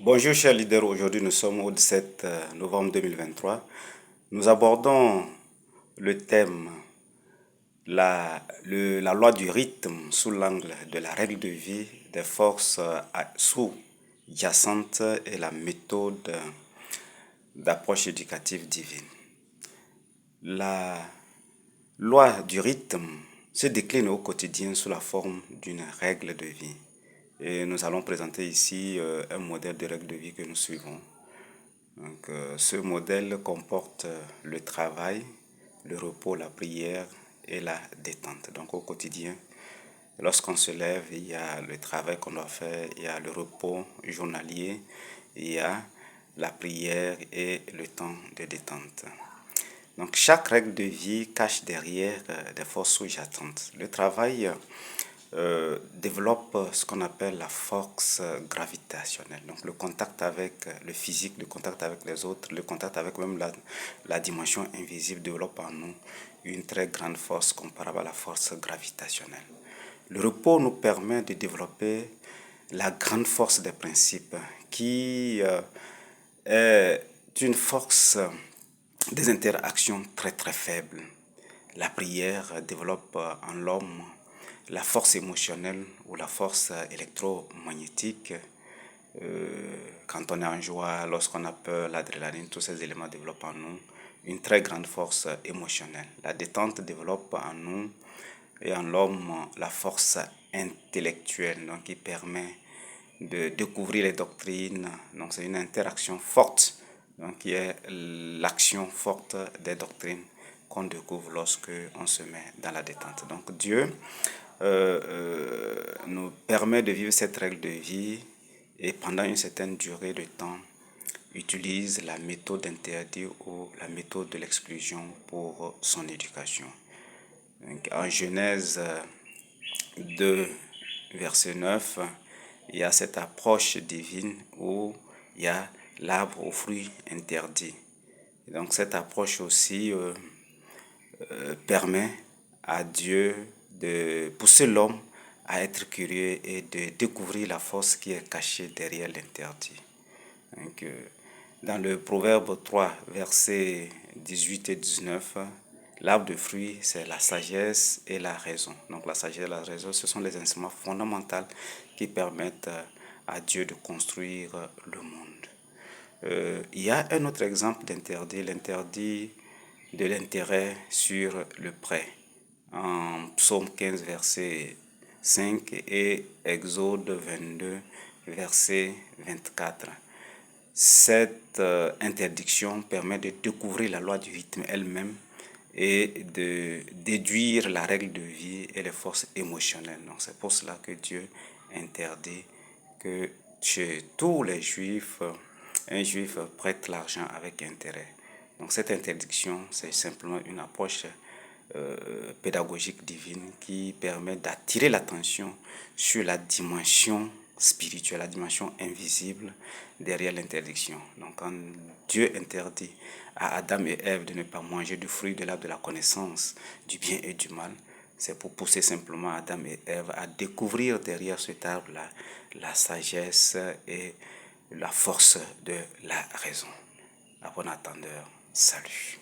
Bonjour chers leaders, aujourd'hui nous sommes au 17 novembre 2023. Nous abordons le thème la loi du rythme sous l'angle de la règle de vie, des forces sous-jacentes et la méthode d'approche éducative divine. La loi du rythme se décline au quotidien sous la forme d'une règle de vie. Et nous allons présenter ici un modèle de règle de vie que nous suivons. Donc, ce modèle comporte le travail, le repos, la prière et la détente. Donc au quotidien, lorsqu'on se lève, il y a le travail qu'on doit faire, il y a le repos journalier, il y a la prière et le temps de détente. Donc chaque règle de vie cache derrière des forces sous-jacentes. Le travail développe ce qu'on appelle la force gravitationnelle. Donc le contact avec le physique, le contact avec les autres, le contact avec même la dimension invisible développe en nous une très grande force comparable à la force gravitationnelle. Le repos nous permet de développer la grande force des principes qui est une force des interactions très très faibles. La prière développe en l'homme la force émotionnelle ou la force électromagnétique. Quand on est en joie, lorsqu'on a peur, l'adrénaline, tous ces éléments développent en nous une très grande force émotionnelle. La détente développe en nous et en l'homme la force intellectuelle, donc qui permet de découvrir les doctrines. Donc c'est une interaction forte, donc qui est l'action forte des doctrines qu'on découvre lorsque on se met dans la détente. Donc Dieu nous permet de vivre cette règle de vie et pendant une certaine durée de temps utilise la méthode interdite ou la méthode de l'exclusion pour son éducation. Donc, en Genèse 2, verset 9, il y a cette approche divine où il y a l'arbre aux fruits interdits. Et donc cette approche aussi permet à Dieu de pousser l'homme à être curieux et de découvrir la force qui est cachée derrière l'interdit. Donc, dans le Proverbe 3, versets 18 et 19, l'arbre de fruits, c'est la sagesse et la raison. Donc la sagesse et la raison, ce sont les instruments fondamentaux qui permettent à Dieu de construire le monde. Il y a un autre exemple d'interdit, l'interdit de l'intérêt sur le prêt. En Psaume 15, verset 5 et Exode 22, verset 24. Cette interdiction permet de découvrir la loi du rythme elle-même et de déduire la règle de vie et les forces émotionnelles. Donc c'est pour cela que Dieu interdit que chez tous les juifs, un juif prête l'argent avec intérêt. Donc cette interdiction, c'est simplement une approche pédagogique divine qui permet d'attirer l'attention sur la dimension spirituelle, la dimension invisible derrière l'interdiction. Donc quand Dieu interdit à Adam et Ève de ne pas manger du fruit de l'arbre de la connaissance du bien et du mal, c'est pour pousser simplement Adam et Ève à découvrir derrière cet arbre-là la sagesse et la force de la raison. À bon entendeur, salut.